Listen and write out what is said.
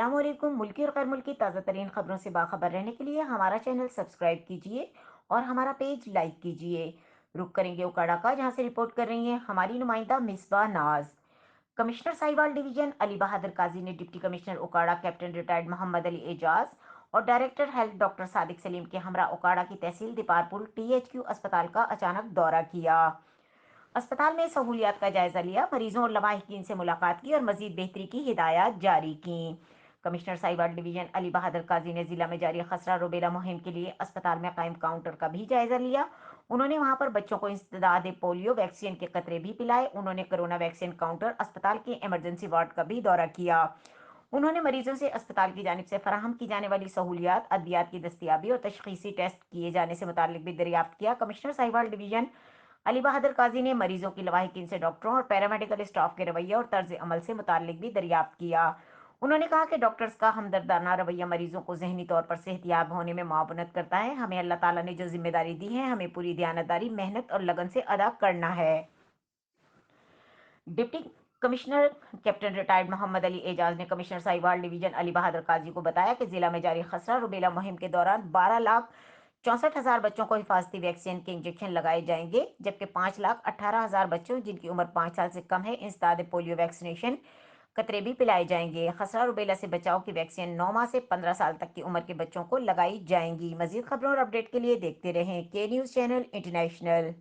अस्सलाम वालेकुम। मुल्की और गैर मुल्की ताज़ा तरीन खबरों से बाखबर रहने के लिए हमारा चैनल सब्सक्राइब कीजिए और हमारा पेज लाइक कीजिए। रुक करेंगे उकाड़ा का, जहां से रिपोर्ट कर रही हैं हमारी नुमाइंदा मिसबा नाज। कमिश्नर साहिवाल डिवीजन अली बहादुर काजी ने deputy commissioner Okara captain retired Mohammad Ali Ejaz और director health doctor Sadiq Saleem के हमरा उकाड़ा की तहसील दीपारपुर THQ अस्पताल का अचानक दौरा किया। अस्पताल में सहूलियात का जायजा लिया, मरीजों और लवाहिकीन से मुलाकात की और मजीद बेहतरी की हिदायत जारी की। कमिश्नर साहिवाल डिवीजन अली बहादुर काजी ने जिला में जारी खसरा रुबेला मुहिम के लिए अस्पताल में कायम काउंटर का भी जायजा लिया। उन्होंने वहां पर बच्चों को इंसदाद पोलियो वैक्सीन के कतरे भी पिलाए। उन्होंने कोरोना वैक्सीन काउंटर, अस्पताल के इमरजेंसी वार्ड का भी दौरा किया। उन्होंने मरीजों से अस्पताल की जानिब से फराहम की जाने वाली सहूलियात, अद्वियात की दस्तियाबी और तशखीसी टेस्ट किए जाने से मुतालिक भी दरियाफ्त किया। कमिश्नर साहिवाल डिवीजन अली बहादुर काजी ने मरीजों की लवाहिकीन से डॉक्टरों और पैरामेडिकल स्टाफ के रवैये और तर्ज अमल से मुतालिक भी दरियाफ्त किया। उन्होंने कहा कि डॉक्टर्स का हमदर्दाना रवैया मरीजों को जहनी तौर पर सेहतियाब होने में मुआवनत करता है। हमें अल्लाह ताला ने जो जिम्मेदारी दी है, हमें पूरी दयानतदारी, मेहनत और लगन से अदा करना है। Deputy commissioner captain retired Mohammad Ali Ejaz ने कमिश्नर साहिवाल डिवीजन अली बहादुर काजी को बताया कि जिला में जारी खसरा रुबेला मुहिम के दौरान 12,64,000 बच्चों को हिफाजती वैक्सीन के इंजेक्शन लगाए जाएंगे, जबकि 5,18,000 बच्चों जिनकी उम्र 5 साल से कम है इंसदाद पोलियो वैक्सीनेशन कतरे भी पिलाए जाएंगे। खसरा रुबेला से बचाव की वैक्सीन 9 माह से 15 साल तक की उम्र के बच्चों को लगाई जाएंगी। मजीद खबरों और अपडेट के लिए देखते रहें के न्यूज़ चैनल इंटरनेशनल।